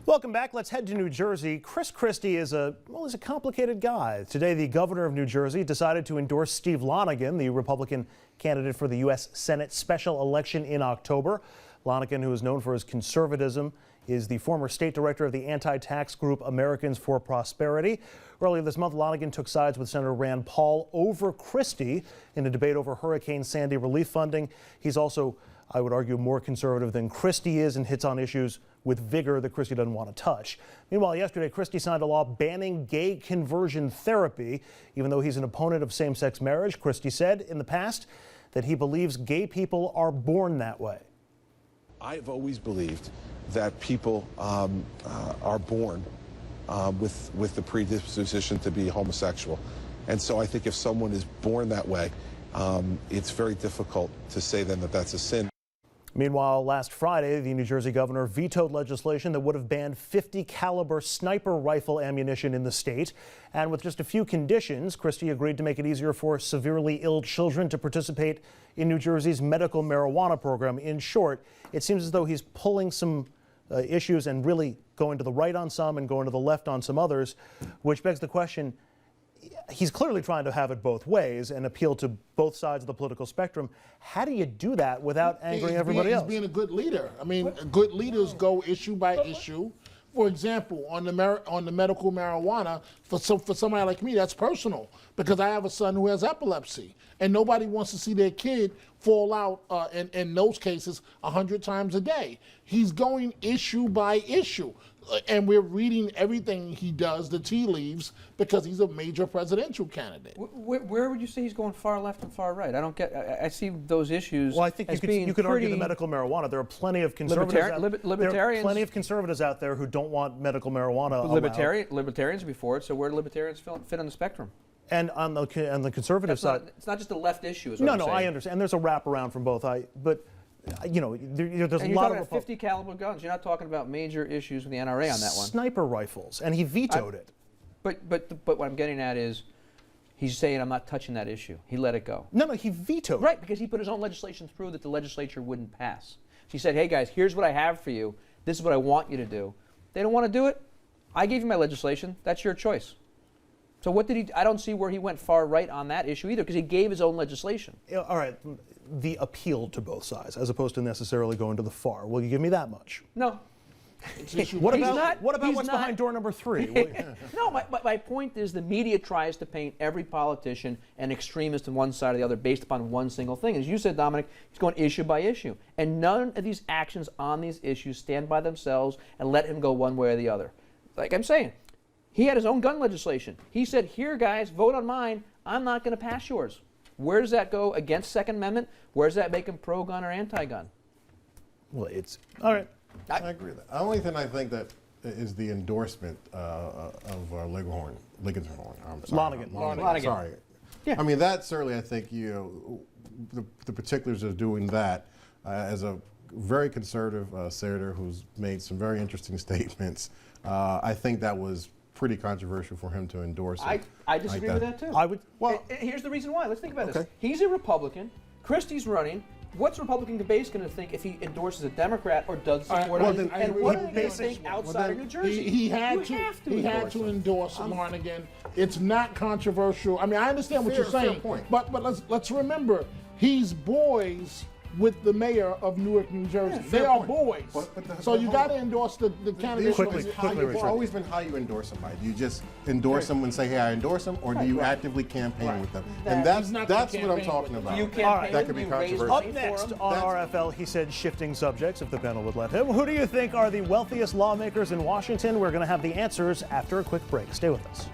Welcome back. Let's head to New Jersey. Chris Christie is he's a complicated guy. Today, the governor of New Jersey decided to endorse Steve Lonegan, the Republican candidate for the U.S. Senate special election in October. Lonegan, who is known for his conservatism, is the former state director of the anti-tax group Americans for Prosperity. Earlier this month, Lonegan took sides with Senator Rand Paul over Christie in a debate over Hurricane Sandy relief funding. He's also, I would argue, more conservative than Christie is and hits on issues with vigor that Christie doesn't want to touch. Meanwhile, yesterday, Christie signed a law banning gay conversion therapy. Even though he's an opponent of same-sex marriage, Christie said in the past that he believes gay people are born that way. I've always believed that people are born with the predisposition to be homosexual. And so I think if someone is born that way, it's very difficult to say then that that's a sin. Meanwhile, last Friday, the New Jersey governor vetoed legislation that would have banned .50 caliber sniper rifle ammunition in the state. And with just a few conditions, Christie agreed to make it easier for severely ill children to participate in New Jersey's medical marijuana program. In short, it seems as though he's pulling some issues and really going to the right on some and going to the left on some others, which begs the question, he's clearly trying to have it both ways and appeal to both sides of the political spectrum. How do you do that without angering everybody else? He's being a good leader. I mean, good leaders go issue by issue. For example, on the medical marijuana, for somebody like me, that's personal because I have a son who has epilepsy, and nobody wants to see their kid fall out in those cases 100 times a day. He's going issue by issue. And we're reading everything he does, the tea leaves, because he's a major presidential candidate. Where would you say he's going far left and far right? I don't get. I see those issues. Well, I think you could argue the medical marijuana. There are plenty of conservatives. There are plenty of conservatives out there who don't want medical marijuana. Libertarians before it. So where do libertarians fit on the spectrum? And on the conservative side, it's not just a left issue. Is what no, I'm saying. I understand. And there's a wraparound from both. You know, there's and a lot of of 50 caliber guns. You're not talking about major issues with the NRA on that one. Sniper rifles, and he vetoed it. But what I'm getting at is, he's saying I'm not touching that issue. He let it go. No, he vetoed. Right, because he put his own legislation through that the legislature wouldn't pass. He said, "Hey guys, here's what I have for you. This is what I want you to do." They don't want to do it. I gave you my legislation. That's your choice. So what did he? I don't see where he went far right on that issue either, because he gave his own legislation. All right, the appeal to both sides, as opposed to necessarily going to the far. Will you give me that much? No. What about what's behind door number 3? No, my point is the media tries to paint every politician an extremist on one side or the other based upon one single thing. As you said, Dominic, he's going issue by issue. And none of these actions on these issues stand by themselves and let him go one way or the other. Like I'm saying, he had his own gun legislation. He said, here, guys, vote on mine. I'm not going to pass yours. Where does that go against Second Amendment? Where does that make him pro-gun or anti-gun? Well, it's all right. I agree with that. The only thing I think that is the endorsement of Lonegan. Sorry. Yeah. I mean, that certainly, I think, the particulars of doing that as a very conservative senator who's made some very interesting statements, I think that was pretty controversial for him to endorse it. I disagree with that too. Well, here's the reason why. Let's think about this. He's a Republican. Christie's running. What's Republican base going to think if he endorses a Democrat or does support him? And what are they going to think outside of New Jersey? He had to endorse Lonegan. It's not controversial. I mean, I understand what you're saying, but let's remember, he's boys with the mayor of Newark, New Jersey. They are boys. So you got to endorse the candidate. It's always been how you endorse somebody. Do you just endorse them and say, hey, I endorse them, or do you actively campaign with them? And that's what I'm talking about. That could be controversial. Up next on RFL, he said shifting subjects, if the panel would let him. Who do you think are the wealthiest lawmakers in Washington? We're going to have the answers after a quick break. Stay with us.